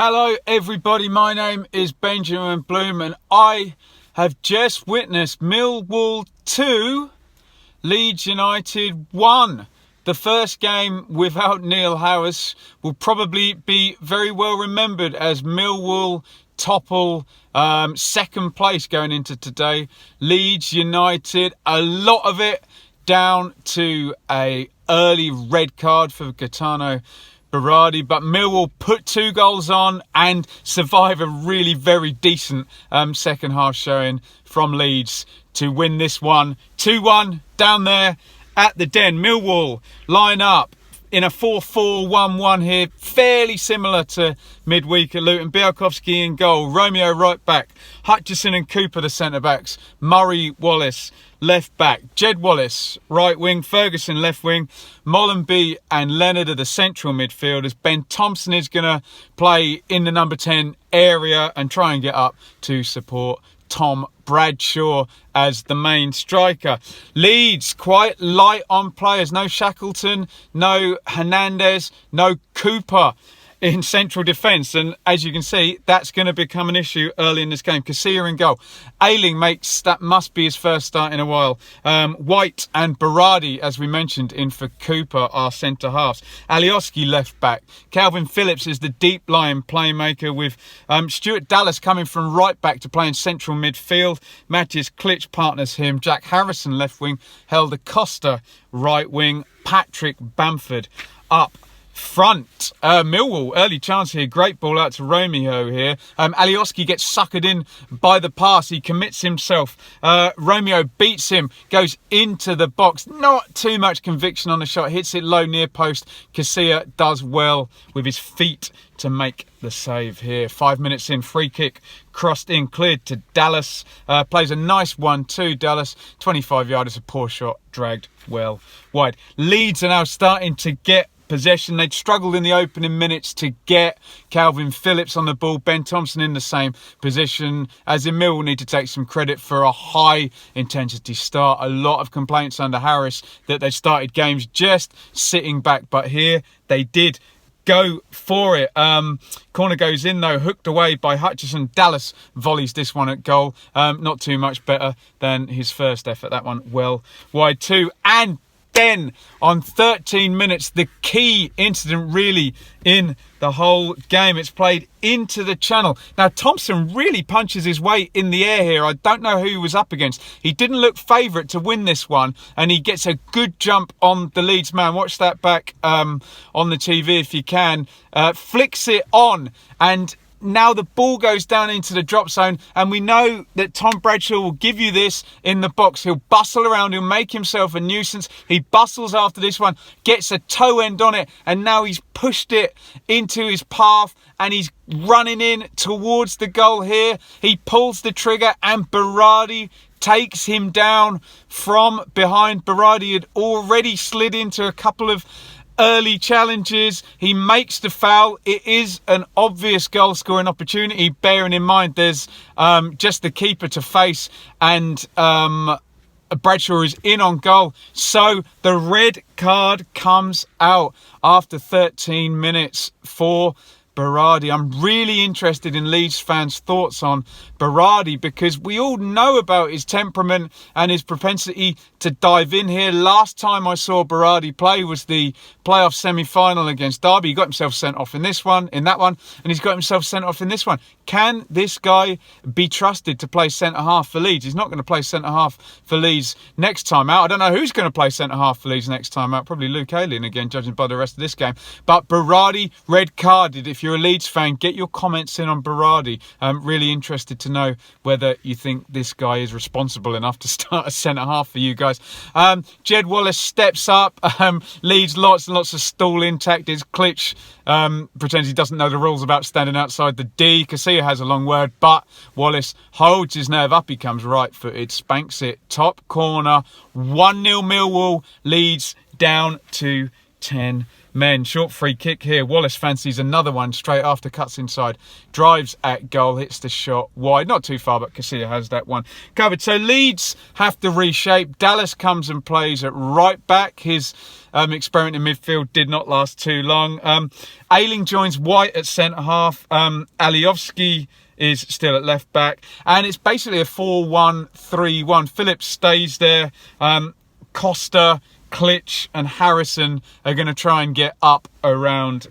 Hello everybody, my name is Benjamin Bloom and I have just witnessed Millwall 2, Leeds United 1. The first game without Neil Harris will probably be very well remembered as Millwall topple second place going into today. Leeds United, a lot of it down to a early red card for Gaetano Berardi, but Millwall put 2 goals on and survive a really very decent second half showing from Leeds to win this one 2-1 down there at the Den. Millwall line up in a 4-4-1-1 here, fairly similar to midweek at Luton. Bielkowski in goal, Romeo right back, Hutchison and Cooper the centre backs, Murray Wallace left back, Jed Wallace right wing, Ferguson left wing, Mollenby and Leonard are the central midfielders. Ben Thompson is going to play in the number 10 area and try and get up to support Tom Bradshaw as the main striker. Leeds quite light on players. No Shackleton, no Hernandez, no Cooper in central defence, and as you can see, that's going to become an issue early in this game. Casilla in goal. Ayling makes that must be his first start in a while. White and Berardi, as we mentioned, in for Cooper, are centre halves. Alioski left back. Calvin Phillips is the deep line playmaker, with Stuart Dallas coming from right back to play in central midfield. Matthias Klitsch partners him. Jack Harrison left wing. Helder Costa right wing. Patrick Bamford up front. Millwall, early chance here. Great ball out to Romeo here. Alioski gets suckered in by the pass. He commits himself. Romeo beats him, goes into the box. Not too much conviction on the shot. Hits it low near post. Casilla does well with his feet to make the save here. 5 minutes in, free kick crossed in, cleared to Dallas. Plays a nice 1-2. Dallas, 25 yarders, a poor shot, dragged well wide. Leeds are now starting to get possession. They'd struggled in the opening minutes to get Calvin Phillips on the ball. Ben Thompson in the same position. As in, Millwall need to take some credit for a high intensity start. A lot of complaints under Harris that they started games just sitting back, but here they did go for it. Corner goes in though, hooked away by Hutchison. Dallas volleys this one at goal. Not too much better than his first effort. That one well wide too. And then on 13 minutes, the key incident really in the whole game. It's played into the channel. Now Thompson really punches his way in the air here. I don't know who he was up against. He didn't look favourite to win this one, and he gets a good jump on the Leeds man. Watch that back on the TV if you can. Flicks it on, and now the ball goes down into the drop zone, and we know that Tom Bradshaw will give you this in the box. He'll bustle around, he'll make himself a nuisance. He bustles after this one, gets a toe end on it, and now he's pushed it into his path and he's running in towards the goal here. He pulls the trigger and Berardi takes him down from behind. Berardi had already slid into a couple of early challenges. He makes the foul. It is an obvious goal scoring opportunity, bearing in mind there's just the keeper to face, and Bradshaw is in on goal. So the red card comes out after 13 minutes for Berardi. I'm really interested in Leeds fans' thoughts on Berardi, because we all know about his temperament and his propensity to dive in here. Last time I saw Berardi play was the playoff semi-final against Derby. He got himself sent off in this one, in that one, and he's got himself sent off in this one. Can this guy be trusted to play centre-half for Leeds? He's not going to play centre-half for Leeds next time out. I don't know who's going to play centre-half for Leeds next time out. Probably Luke Ayling again, judging by the rest of this game. But Berardi, red-carded. If you're a Leeds fan, get your comments in on Berardi. I'm really interested to know whether you think this guy is responsible enough to start a centre-half for you guys. Jed Wallace steps up. Leeds lots and lots of stall-in tactics. Klitsch pretends he doesn't know the rules about standing outside the D. Casilla has a long word, but Wallace holds his nerve up. He comes right-footed, spanks it. Top corner, 1-0 Millwall. Leeds down to 10 men. Short free kick here. Wallace fancies another one straight after, cuts inside, drives at goal, hits the shot wide. Not too far, but Casilla has that one covered. So Leeds have to reshape. Dallas comes and plays at right back. His experiment in midfield did not last too long. Ayling joins White at centre-half. Aliovsky is still at left back, and it's basically a 4-1-3-1. Phillips stays there. Costa, Klitsch and Harrison are going to try and get up around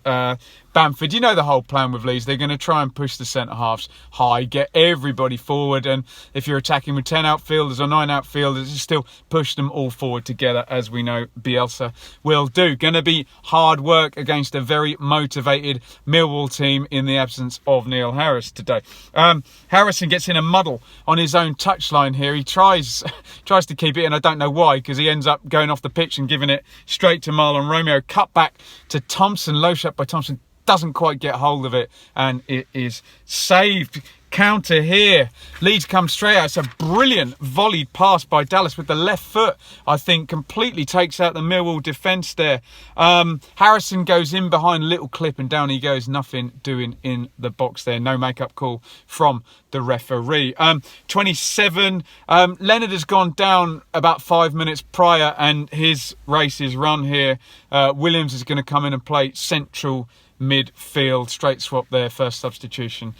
Bamford. You know the whole plan with Leeds. They're going to try and push the centre-halves high, get everybody forward, and if you're attacking with 10 outfielders or 9 outfielders, you still push them all forward together, as we know Bielsa will do. Going to be hard work against a very motivated Millwall team in the absence of Neil Harris today. Harrison gets in a muddle on his own touchline here. He tries to keep it, and I don't know why, because he ends up going off the pitch and giving it straight to Marlon Romeo. Cut back to Thompson, low shot by Thompson, doesn't quite get hold of it, and it is saved. Counter here. Leeds come straight out. It's a brilliant volleyed pass by Dallas with the left foot. I think completely takes out the Millwall defence there. Harrison goes in behind, little clip, and down he goes. Nothing doing in the box there. No make-up call from the referee. 27. Leonard has gone down about 5 minutes prior, and his race is run here. Williams is going to come in and play central midfield. Straight swap there, first substitution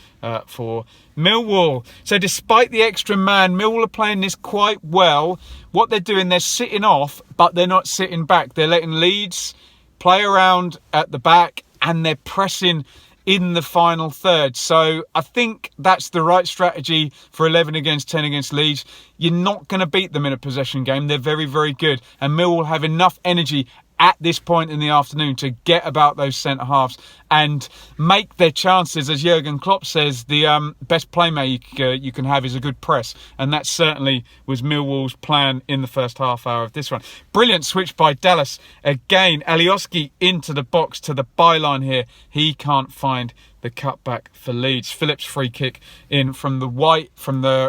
for Millwall. So despite the extra man, Millwall are playing this quite well. What they're doing, they're sitting off, but they're not sitting back. They're letting Leeds play around at the back, and they're pressing in the final third. So I think that's the right strategy for 11 against 10 against Leeds. You're not going to beat them in a possession game. They're very, very good, and Millwall have enough energy at this point in the afternoon to get about those centre-halves and make their chances. As Jurgen Klopp says, the best playmaker you can have is a good press, and that certainly was Millwall's plan in the first half hour of this one. Brilliant switch by Dallas again. Alioski into the box to the byline here. He can't find the cutback for Leeds. Phillips free kick in from the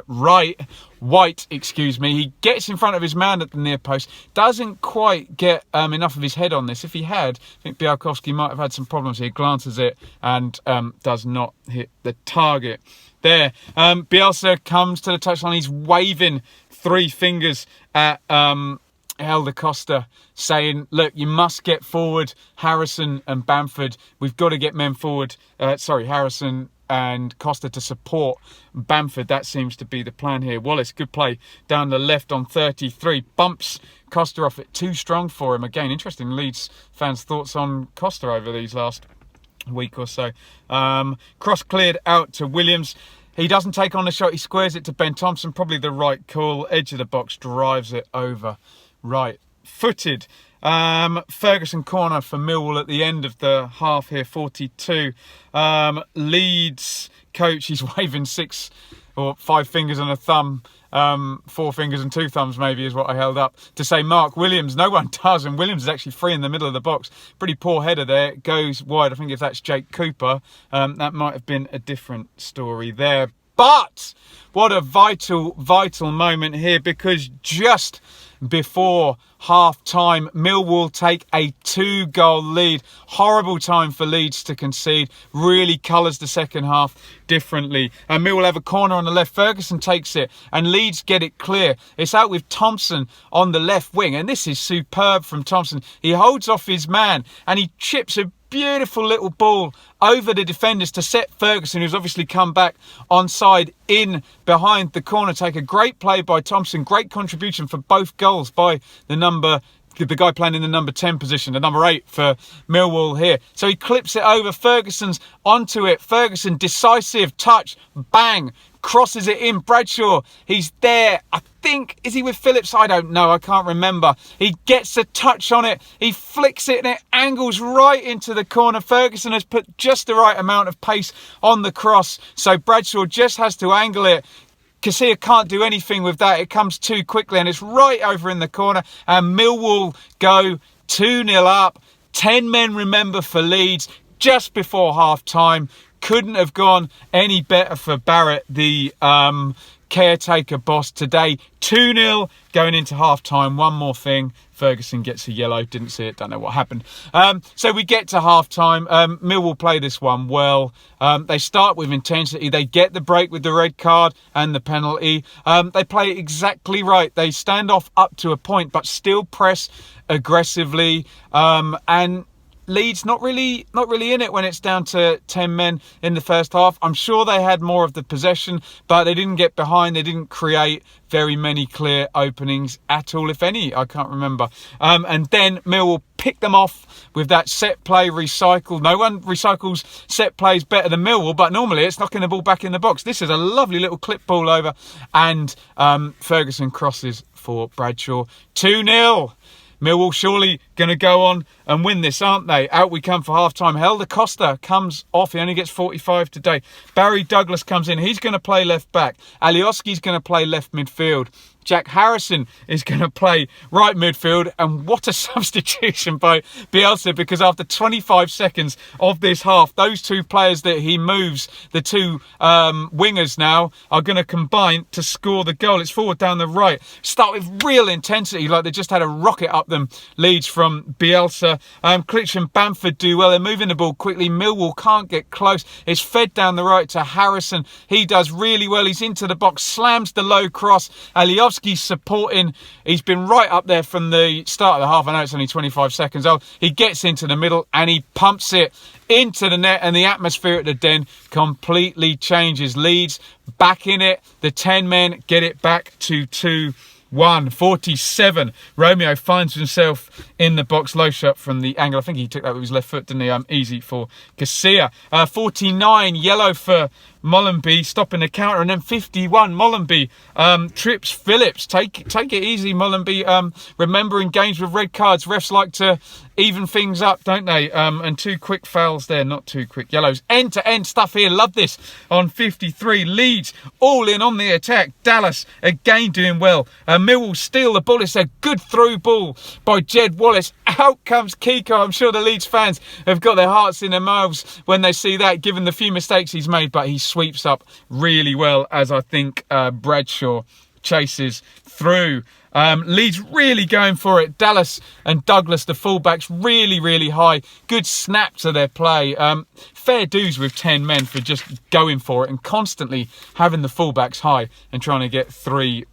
right. White, excuse me. He gets in front of his man at the near post. Doesn't quite get enough of his head on this. If he had, I think Bialkowski might have had some problems here. Glances it and does not hit the target. There, Bielsa comes to the touchline. He's waving 3 fingers at Helder Costa, saying, look, you must get forward, Harrison and Bamford. We've got to get men forward. Harrison and Costa to support Bamford. That seems to be the plan here. Wallace, good play down the left on 33. Bumps Costa off it. Too strong for him. Again, interesting Leeds fans' thoughts on Costa over these last week or so. Cross cleared out to Williams. He doesn't take on the shot. He squares it to Ben Thompson. Probably the right call. Edge of the box, drives it over. Right footed. Ferguson corner for Millwall at the end of the half here, 42. Leeds coach, he's waving 6 or 5 fingers and a thumb, 4 fingers and 2 thumbs maybe is what I held up, to say Mark Williams. No one does, and Williams is actually free in the middle of the box. Pretty poor header there. Goes wide. I think if that's Jake Cooper, that might have been a different story there. But what a vital moment here, because just before half-time, Millwall take a 2-goal lead. Horrible time for Leeds to concede. Really colours the second half differently. And Millwall have a corner on the left. Ferguson takes it, and Leeds get it clear. It's out with Thompson on the left wing, and this is superb from Thompson. He holds off his man, and he chips a beautiful little ball over the defenders to set Ferguson, who's obviously come back onside, in behind the corner. Take a great play by Thompson. Great contribution for both goals by the guy playing in the number 10 position, the number 8 for Millwall here. So he clips it over. Ferguson's onto it. Ferguson, decisive touch, bang, crosses it in. Bradshaw, he's there. I think, is he with Phillips? I don't know. I can't remember. He gets a touch on it. He flicks it, and it angles right into the corner. Ferguson has put just the right amount of pace on the cross, so Bradshaw just has to angle it. Casilla can't do anything with that. It comes too quickly, and it's right over in the corner. And Millwall go 2-0 up. 10 men, remember, for Leeds just before half-time. Couldn't have gone any better for Barrett, the caretaker boss today. 2-0 going into half-time. One more thing. Ferguson gets a yellow. Didn't see it. Don't know what happened. So we get to half-time. Millwall play this one well. They start with intensity. They get the break with the red card and the penalty. They play it exactly right. They stand off up to a point, but still press aggressively. And Leeds not really in it when it's down to 10 men in the first half. I'm sure they had more of the possession, but they didn't get behind. They didn't create very many clear openings at all, if any. I can't remember. And then Millwall picked them off with that set play recycle. No one recycles set plays better than Millwall, but normally it's knocking the ball back in the box. This is a lovely little clip ball over, and Ferguson crosses for Bradshaw. 2-0. Millwall surely going to go on and win this, aren't they? Out we come for half-time. Helder Costa comes off. He only gets 45 today. Barry Douglas comes in. He's going to play left back. Alioski's going to play left midfield. Jack Harrison is going to play right midfield. And what a substitution by Bielsa, because after 25 seconds of this half, those two players that he moves, the two wingers now, are going to combine to score the goal. It's forward down the right. Start with real intensity, like they just had a rocket up them, Leeds, from Bielsa. Klitsch and Bamford do well. They're moving the ball quickly. Millwall can't get close. It's fed down the right to Harrison. He does really well. He's into the box, slams the low cross. Alioski's supporting. He's been right up there from the start of the half. I know it's only 25 seconds old. He gets into the middle and he pumps it into the net, and the atmosphere at the Den completely changes. Leeds back in it. The 10 men get it back to 2-1. 47. Romeo finds himself in the box, low shot from the angle. I think he took that with his left foot, didn't he? Easy for Casilla. 49. Yellow for Mollenby, stopping the counter, and then 51. Mollenby trips Phillips. Take it easy, Mollenby. Remembering games with red cards, refs like to even things up, don't they? And 2 quick fouls there, not 2 quick yellows. End-to-end stuff here. Love this on 53. Leeds all in on the attack. Dallas again doing well. Millwall steal the ball. It's a good through ball by Jed Wallace. Out comes Kiko. I'm sure the Leeds fans have got their hearts in their mouths when they see that, given the few mistakes he's made, but he sweeps up really well, as I think Bradshaw chases through. Leeds really going for it. Dallas and Douglas, the fullbacks, really high. Good snap to their play. Fair dues with 10 men for just going for it and constantly having the fullbacks high and trying to get 3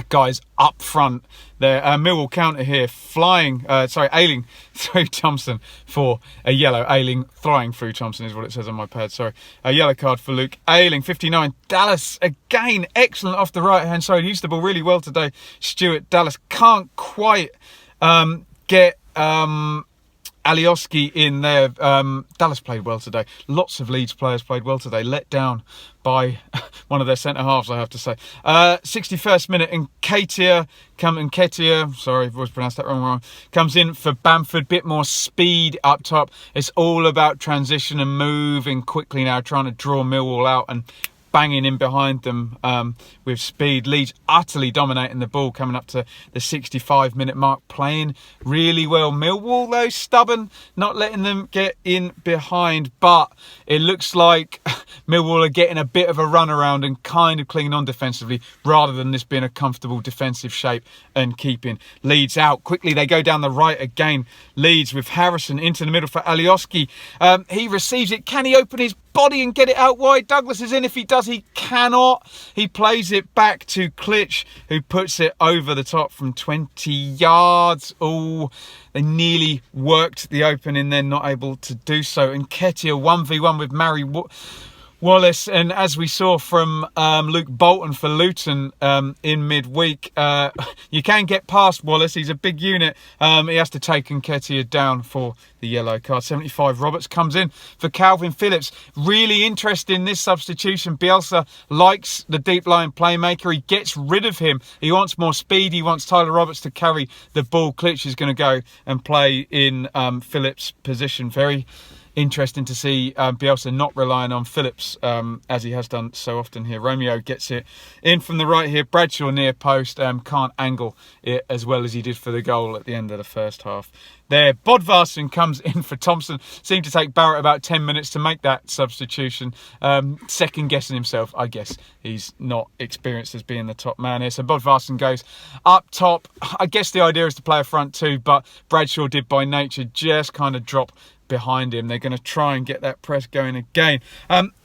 guys up front there. Millwall counter here, ailing through Thompson for a yellow. Ailing, flying through Thompson is what it says on my pad, sorry. A yellow card for Luke Ailing. 59. Dallas again, excellent off the right hand side. Used the ball really well today, Stuart. Dallas can't quite get Alioski in there. Dallas played well today. Lots of Leeds players played well today. Let down by one of their centre-halves, I have to say. 61st minute, and Nketiah, sorry, I've always pronounced that wrong, comes in for Bamford. Bit more speed up top. It's all about transition and moving quickly now, trying to draw Millwall out and banging in behind them with speed. Leeds utterly dominating the ball coming up to the 65-minute mark, playing really well. Millwall, though, stubborn, not letting them get in behind, but it looks like Millwall are getting a bit of a run around and kind of clinging on defensively, rather than this being a comfortable defensive shape and keeping Leeds out. Quickly, they go down the right again. Leeds with Harrison into the middle for Alioski. He receives it. Can he open his body and get it out wide? Douglas is in. If he does, he cannot. He plays it back to Klitsch, who puts it over the top from 20 yards. Oh, they nearly worked the opening, then not able to do so. And Nketiah 1v1 with Mary Wallace, and as we saw from Luke Bolton for Luton in midweek, you can get past Wallace. He's a big unit. He has to take Nketiah down for the yellow card. 75. Roberts comes in for Calvin Phillips. Really interesting, this substitution. Bielsa likes the deep line playmaker. He gets rid of him. He wants more speed. He wants Tyler Roberts to carry the ball. Klitsch is going to go and play in Phillips' position. Very interesting to see Bielsa not relying on Phillips as he has done so often here. Romeo gets it in from the right here. Bradshaw near post, can't angle it as well as he did for the goal at the end of the first half. There, Bodvarsson comes in for Thompson. Seemed to take Barrett about 10 minutes to make that substitution. Second guessing himself, I guess. He's not experienced as being the top man here. So Bodvarsson goes up top. I guess the idea is to play a front two, but Bradshaw did by nature just kind of drop behind him. They're going to try and get that press going again.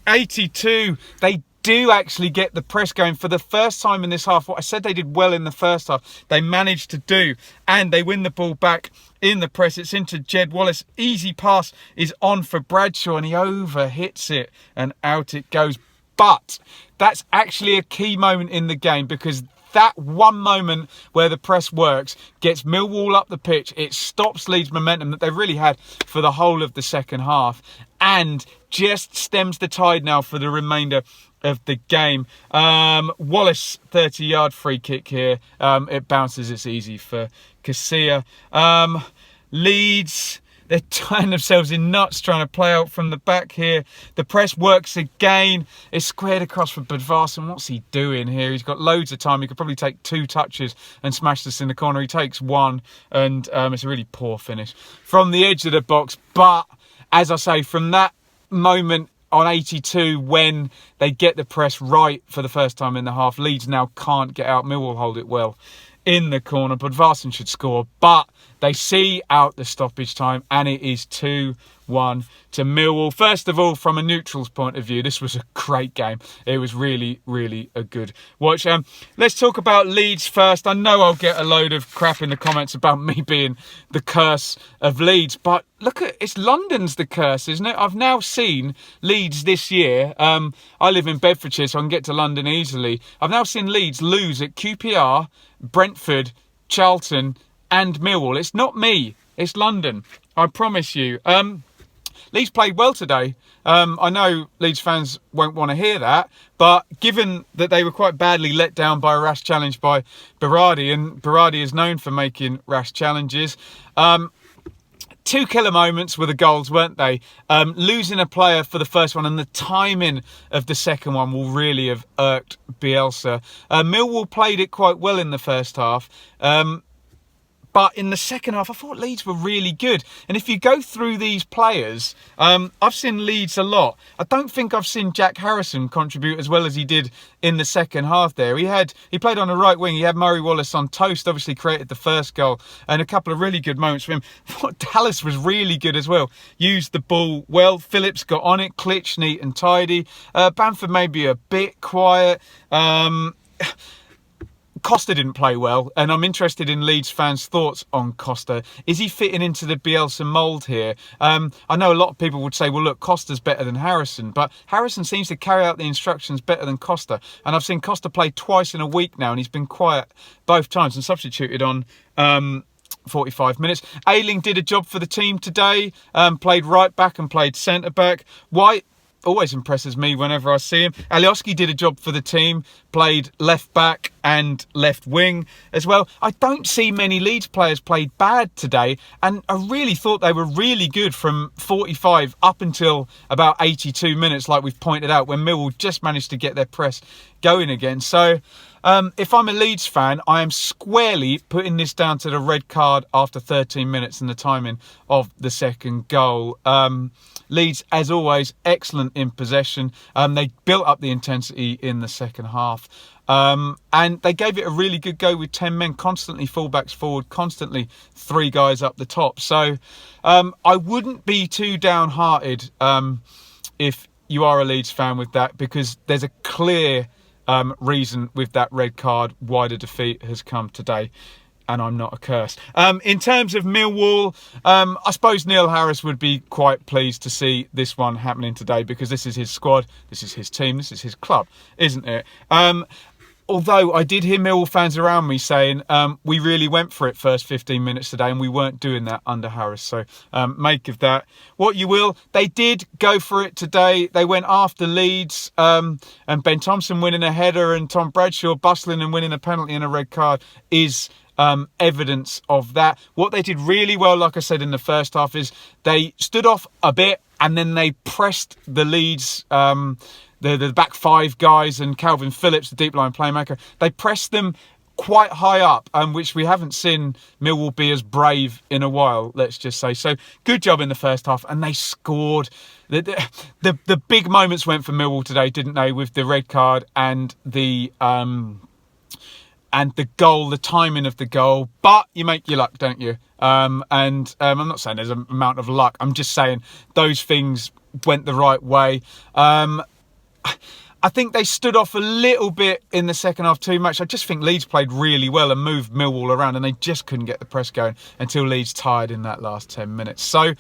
82, they do actually get the press going for the first time in this half. What I said they did well in the first half, they managed to do, and they win the ball back in the press. It's into Jed Wallace. Easy pass is on for Bradshaw, and he overhits it, and out it goes. But that's actually a key moment in the game, because that one moment where the press works gets Millwall up the pitch. It stops Leeds' momentum that they've really had for the whole of the second half, and just stems the tide now for the remainder of the game. Wallace, 30-yard free kick here. It bounces. It's easy for Casilla. Leeds, they're tying themselves in nuts trying to play out from the back here. The press works again. It's squared across for Bodvarsson. What's he doing here? He's got loads of time. He could probably take 2 touches and smash this in the corner. He takes 1, and it's a really poor finish from the edge of the box. But as I say, from that moment on 82, when they get the press right for the first time in the half, Leeds now can't get out. Millwall hold it well in the corner. Bodvarsson should score, but they see out the stoppage time, and it is 2-1 to Millwall. First of all, from a neutral's point of view, this was a great game. It was really, really a good watch. Let's talk about Leeds first. I know I'll get a load of crap in the comments about me being the curse of Leeds, but look at, it's London's the curse, isn't it? I've now seen Leeds this year. I live in Bedfordshire, so I can get to London easily. I've now seen Leeds lose at QPR, Brentford, Charlton and Millwall. It's not me, it's London, I promise you. Leeds played well today. I know Leeds fans won't want to hear that, but given that they were quite badly let down by a rash challenge by Berardi, and Berardi is known for making rash challenges, 2 killer moments were the goals, weren't they? Losing a player for the first one, and the timing of the second one will really have irked Bielsa. Millwall played it quite well in the first half. But in the second half, I thought Leeds were really good. And if you go through these players, I've seen Leeds a lot. I don't think I've seen Jack Harrison contribute as well as he did in the second half there. He played on the right wing. He had Murray Wallace on toast, obviously created the first goal, and a couple of really good moments for him. I thought Dallas was really good as well. Used the ball well. Phillips got on it. Klitsch, neat and tidy. Bamford maybe a bit quiet. Costa didn't play well, and I'm interested in Leeds fans' thoughts on Costa. Is he fitting into the Bielsa mould here? I know a lot of people would say, well, look, Costa's better than Harrison, but Harrison seems to carry out the instructions better than Costa. And I've seen Costa play twice in a week now, and he's been quiet both times and substituted on 45 minutes. Ayling did a job for the team today, played right back and played centre back. White always impresses me whenever I see him. Alioski did a job for the team, played left back and left wing as well. I don't see many Leeds players played bad today, and I really thought they were really good from 45 up until about 82 minutes, like we've pointed out, when Millwall just managed to get their press going again. So if I'm a Leeds fan, I am squarely putting this down to the red card after 13 minutes and the timing of the second goal. Leeds, as always, excellent in possession. They built up the intensity in the second half. And they gave it a really good go with 10 men, constantly fullbacks forward, constantly 3 guys up the top. So I wouldn't be too downhearted if you are a Leeds fan with that, because there's a clear reason with that red card why the defeat has come today. And I'm not a curse. In terms of Millwall, I suppose Neil Harris would be quite pleased to see this one happening today, because this is his squad, this is his team, this is his club, isn't it? Although I did hear Millwall fans around me saying we really went for it first 15 minutes today, and we weren't doing that under Harris. So make of that what you will. They did go for it today. They went after Leeds, and Ben Thompson winning a header and Tom Bradshaw bustling and winning a penalty and a red card is evidence of that. What they did really well, like I said in the first half, is they stood off a bit and then they pressed the Leeds, the back five guys, and Calvin Phillips, the deep line playmaker. They pressed them quite high up, which we haven't seen Millwall be as brave in a while, let's just say. So good job in the first half, and they scored. The big moments went for Millwall today, didn't they, with the red card and the goal, the timing of the goal. But you make your luck, don't you? I'm not saying there's an amount of luck. I'm just saying those things went the right way. I think they stood off a little bit in the second half too much. I just think Leeds played really well and moved Millwall around, and they just couldn't get the press going until Leeds tired in that last 10 minutes. So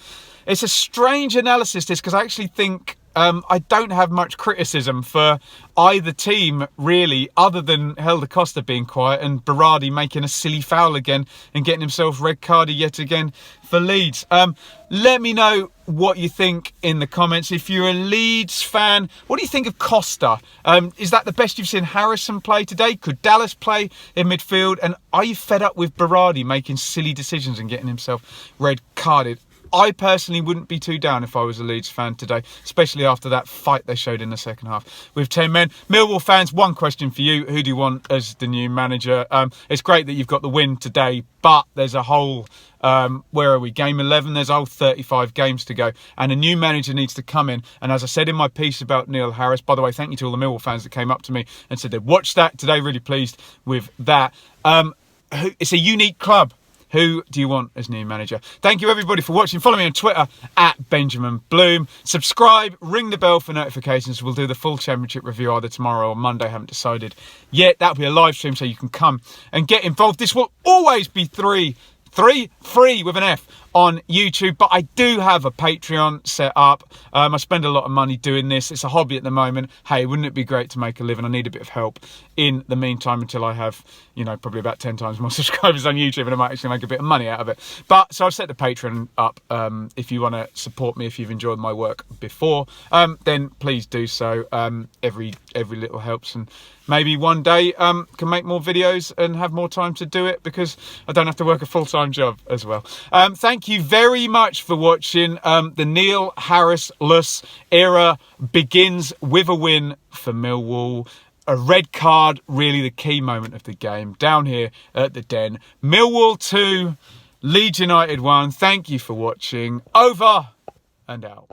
it's a strange analysis, this, because I actually think I don't have much criticism for either team, really, other than Helder Costa being quiet and Berardi making a silly foul again and getting himself red carded yet again for Leeds. Let me know what you think in the comments. If you're a Leeds fan, what do you think of Costa? Is that the best you've seen Harrison play today? Could Dallas play in midfield? And are you fed up with Berardi making silly decisions and getting himself red carded? I personally wouldn't be too down if I was a Leeds fan today, especially after that fight they showed in the second half with 10 men. Millwall fans, one question for you. Who do you want as the new manager? It's great that you've got the win today, but there's a whole, where are we, game 11? There's a whole 35 games to go, and a new manager needs to come in. And as I said in my piece about Neil Harris, by the way, thank you to all the Millwall fans that came up to me and said they'd watched that today. Really pleased with that. It's a unique club. Who do you want as new manager? Thank you, everybody, for watching. Follow me on Twitter at Benjamin Bloom. Subscribe, ring the bell for notifications. We'll do the full championship review either tomorrow or Monday. I haven't decided yet. That'll be a live stream, so you can come and get involved. This will always be free with an F on YouTube, but I do have a Patreon set up. I spend a lot of money doing this. It's a hobby at the moment. Hey, wouldn't it be great to make a living? I need a bit of help in the meantime until I have, probably about 10 times more subscribers on YouTube, and I might actually make a bit of money out of it. But so I've set the Patreon up. If you want to support me, if you've enjoyed my work before, then please do so. Every little helps, and maybe one day can make more videos and have more time to do it, because I don't have to work a full-time job as well. Thank you very much for watching. The Neil Harris-less era begins with a win for Millwall. A red card, really the key moment of the game, down here at the Den. Millwall 2, Leeds United 1. Thank you for watching. Over and out.